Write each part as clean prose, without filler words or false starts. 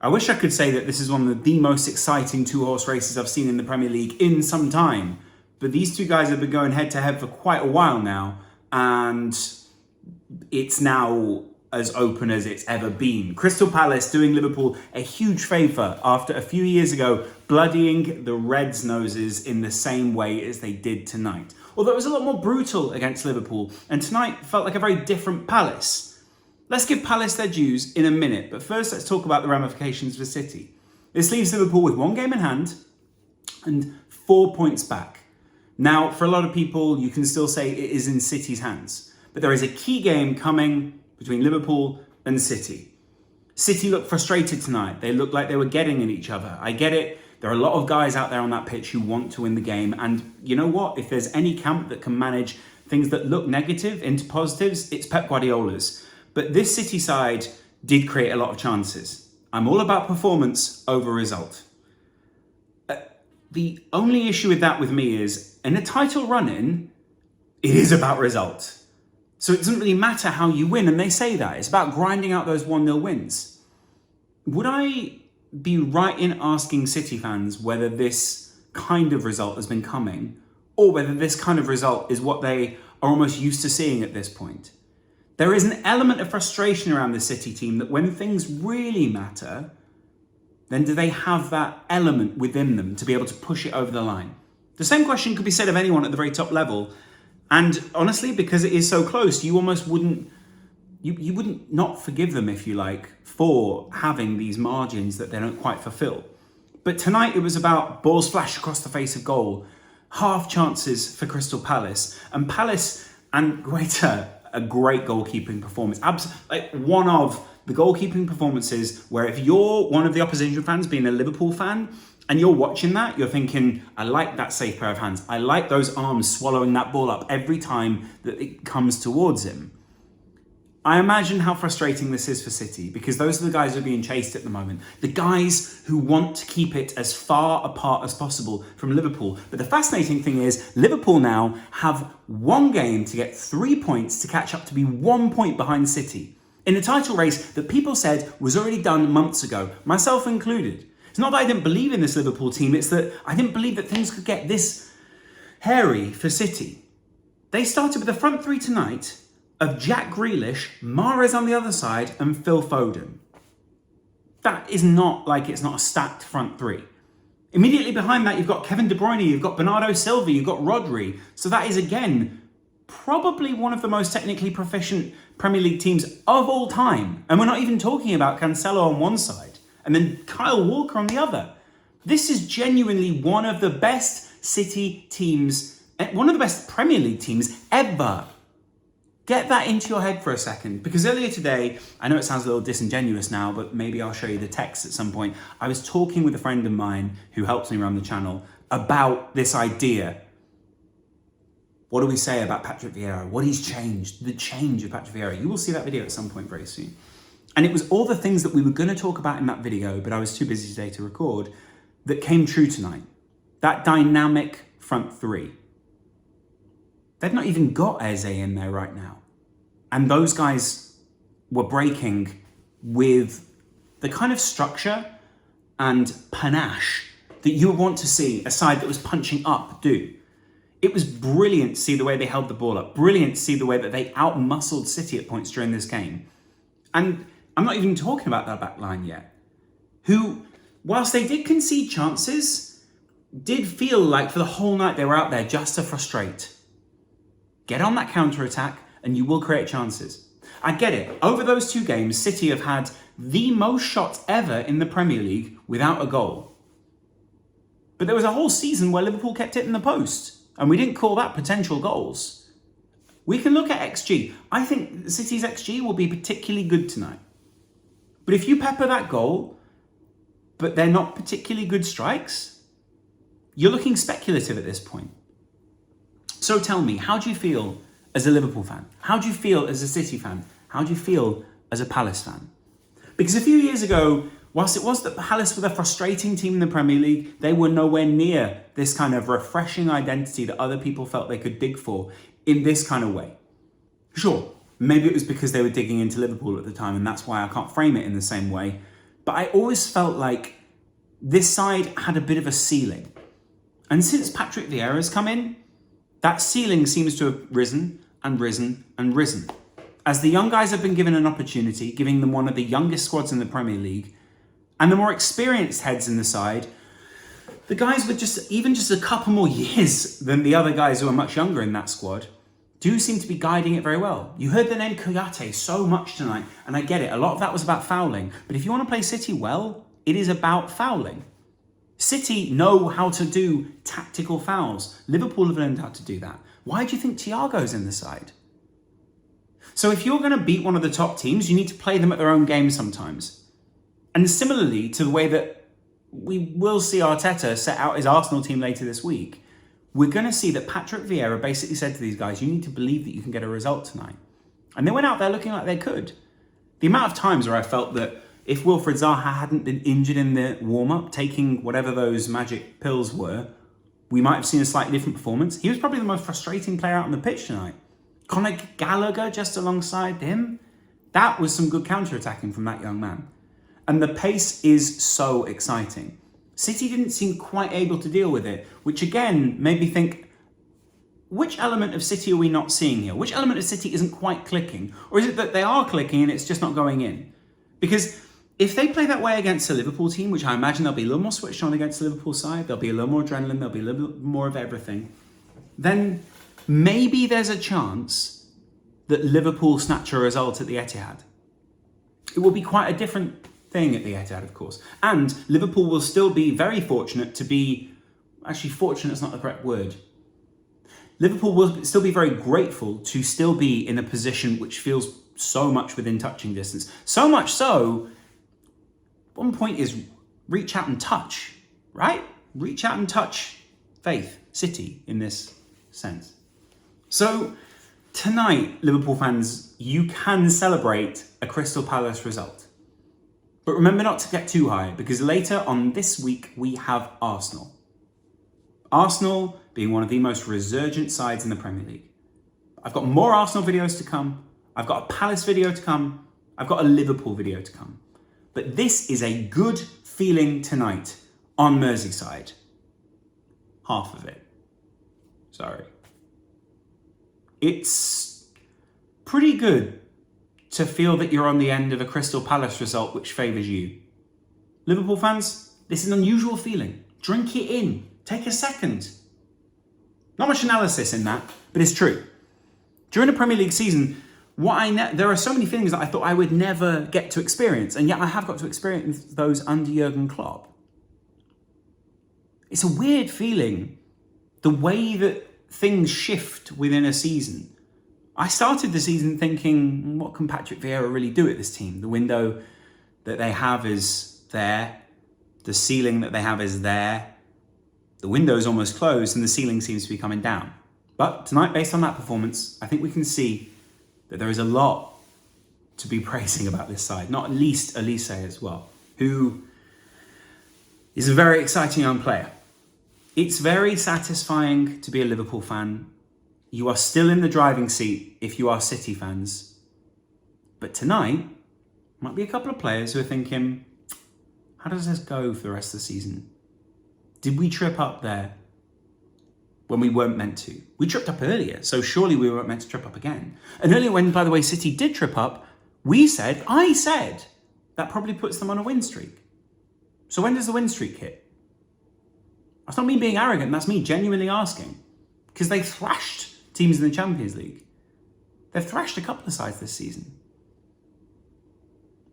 I wish I could say that this is one of the most exciting two-horse races I've seen in the Premier League in some time. But these two guys have been going head-to-head for quite a while now, and it's now as open as it's ever been. Crystal Palace doing Liverpool a huge favour after a few years ago bloodying the Reds' noses in the same way as they did tonight. Although it was a lot more brutal against Liverpool, and tonight felt like a very different Palace. Let's give Palace their dues in a minute, but first let's talk about the ramifications for City. This leaves Liverpool with one game in hand and 4 points back. Now, for a lot of people, you can still say it is in City's hands, but there is a key game coming between Liverpool and City. City looked frustrated tonight. They looked like they were getting at each other. I get it. There are a lot of guys out there on that pitch who want to win the game. And you know what? If there's any camp that can manage things that look negative into positives, it's Pep Guardiola's. But this City side did create a lot of chances. I'm all about performance over result. The only issue with that with me is, in a title run-in, it is about result. So it doesn't really matter how you win, and they say that. It's about grinding out those 1-0 wins. Would I be right in asking City fans whether this kind of result has been coming, or whether this kind of result is what they are almost used to seeing at this point? There is an element of frustration around the City team that when things really matter, then do they have that element within them to be able to push it over the line? The same question could be said of anyone at the very top level. And honestly, because it is so close, you almost wouldn't, you wouldn't not forgive them, if you like, for having these margins that they don't quite fulfill. But tonight it was about balls flashed across the face of goal, half chances for Crystal Palace, and Guaita, a great goalkeeping performance. Like one of the goalkeeping performances where if you're one of the opposition fans being a Liverpool fan and you're watching that, you're thinking, I like that safe pair of hands. I like those arms swallowing that ball up every time that it comes towards him. I imagine how frustrating this is for City because those are the guys who are being chased at the moment. The guys who want to keep it as far apart as possible from Liverpool. But the fascinating thing is Liverpool now have one game to get 3 points to catch up to be 1 point behind City in a title race that people said was already done months ago, myself included. It's not that I didn't believe in this Liverpool team, it's that I didn't believe that things could get this hairy for City. They started with the front three tonight of Jack Grealish, Mahrez on the other side, and Phil Foden. That is not like it's not a stacked front three. Immediately behind that, you've got Kevin De Bruyne, you've got Bernardo Silva, you've got Rodri. So that is, again, probably one of the most technically proficient Premier League teams of all time. And we're not even talking about Cancelo on one side and then Kyle Walker on the other. This is genuinely one of the best City teams, one of the best Premier League teams ever. Get that into your head for a second, because earlier today, I know it sounds a little disingenuous now, but maybe I'll show you the text at some point. I was talking with a friend of mine who helps me run the channel about this idea. What do we say about Patrick Vieira? What he's changed, the change of Patrick Vieira. You will see that video at some point very soon. And it was all the things that we were going to talk about in that video, but I was too busy today to record, that came true tonight. That dynamic front three. They've not even got Eze in there right now. And those guys were breaking with the kind of structure and panache that you would want to see a side that was punching up do. It was brilliant to see the way they held the ball up. Brilliant to see the way that they out-muscled City at points during this game. And I'm not even talking about that back line yet. Who, whilst they did concede chances, did feel like for the whole night they were out there just to frustrate. Get on that counter-attack and you will create chances. I get it. Over those two games, City have had the most shots ever in the Premier League without a goal. But there was a whole season where Liverpool kept hitting the post, and we didn't call that potential goals. We can look at XG. I think City's XG will be particularly good tonight. But if you pepper that goal, but they're not particularly good strikes, you're looking speculative at this point. So tell me, how do you feel as a Liverpool fan? How do you feel as a City fan? How do you feel as a Palace fan? Because a few years ago, whilst it was that Palace were the frustrating team in the Premier League, they were nowhere near this kind of refreshing identity that other people felt they could dig for in this kind of way. Sure, maybe it was because they were digging into Liverpool at the time, and that's why I can't frame it in the same way. But I always felt like this side had a bit of a ceiling. And since Patrick Vieira's come in, that ceiling seems to have risen and risen and risen. As the young guys have been given an opportunity, giving them one of the youngest squads in the Premier League, and the more experienced heads in the side, the guys with just a couple more years than the other guys who are much younger in that squad, do seem to be guiding it very well. You heard the name Kouyaté so much tonight, and I get it. A lot of that was about fouling. But if you want to play City well, it is about fouling. City know how to do tactical fouls. Liverpool have learned how to do that. Why do you think Thiago's in the side? So if you're going to beat one of the top teams, you need to play them at their own game sometimes. And similarly to the way that we will see Arteta set out his Arsenal team later this week, we're going to see that Patrick Vieira basically said to these guys, you need to believe that you can get a result tonight. And they went out there looking like they could. The amount of times where I felt that if Wilfried Zaha hadn't been injured in the warm-up, taking whatever those magic pills were, we might have seen a slightly different performance. He was probably the most frustrating player out on the pitch tonight. Conor Gallagher just alongside him. That was some good counter-attacking from that young man. And the pace is so exciting. City didn't seem quite able to deal with it, which again made me think, which element of City are we not seeing here? Which element of City isn't quite clicking? Or is it that they are clicking and it's just not going in? Because if they play that way against a Liverpool team, which I imagine they'll be a little more switched on against the Liverpool side, there'll be a little more adrenaline, there'll be a little bit more of everything, then maybe there's a chance that Liverpool snatch a result at the Etihad. It will be quite a different thing at the Etihad, of course. And Liverpool will still be very fortunate to be... Actually, fortunate is not the correct word. Liverpool will still be very grateful to still be in a position which feels so much within touching distance. So much so, one point is reach out and touch, right? Reach out and touch Faith, City, in this sense. So tonight, Liverpool fans, you can celebrate a Crystal Palace result. But remember not to get too high, because later on this week, we have Arsenal. Arsenal being one of the most resurgent sides in the Premier League. I've got more Arsenal videos to come. I've got a Palace video to come. I've got a Liverpool video to come. But this is a good feeling tonight on Merseyside. Half of it. Sorry. It's pretty good to feel that you're on the end of a Crystal Palace result which favours you. Liverpool fans, this is an unusual feeling. Drink it in. Take a second. Not much analysis in that, but it's true. During a Premier League season, there are so many feelings that I thought I would never get to experience, and yet I have got to experience those under Jurgen Klopp. It's a weird feeling, the way that things shift within a season. I started the season thinking, what can Patrick Vieira really do at this team? The window that they have is there. The ceiling that they have is there. The window is almost closed and the ceiling seems to be coming down. But tonight, based on that performance, I think we can see that there is a lot to be praising about this side. Not least Elise as well, who is a very exciting young player. It's very satisfying to be a Liverpool fan. You are still in the driving seat if you are City fans. But tonight, might be a couple of players who are thinking, how does this go for the rest of the season? Did we trip up there when we weren't meant to? We tripped up earlier, so surely we weren't meant to trip up again. And earlier when, by the way, City did trip up, I said, that probably puts them on a win streak. So when does the win streak hit? That's not me being arrogant, that's me genuinely asking. Because they thrashed teams in the Champions League. They've thrashed a couple of sides this season.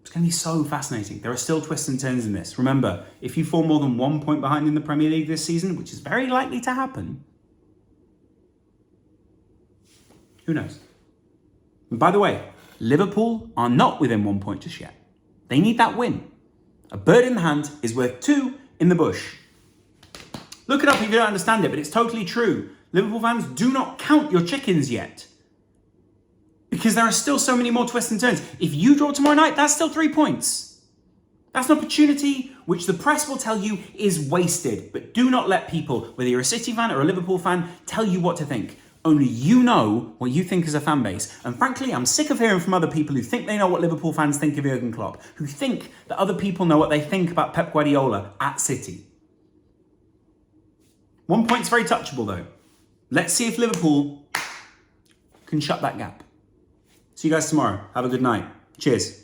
It's going to be so fascinating. There are still twists and turns in this. Remember, if you fall more than 1 point behind in the Premier League this season, which is very likely to happen, who knows? And by the way, Liverpool are not within 1 point just yet. They need that win. A bird in the hand is worth 2 in the bush. Look it up if you don't understand it, but it's totally true. Liverpool fans, do not count your chickens yet. Because there are still so many more twists and turns. If you draw tomorrow night, that's still 3 points. That's an opportunity which the press will tell you is wasted. But do not let people, whether you're a City fan or a Liverpool fan, tell you what to think. Only you know what you think as a fan base. And frankly, I'm sick of hearing from other people who think they know what Liverpool fans think of Jurgen Klopp, who think that other people know what they think about Pep Guardiola at City. One point's very touchable though. Let's see if Liverpool can shut that gap. See you guys tomorrow. Have a good night. Cheers.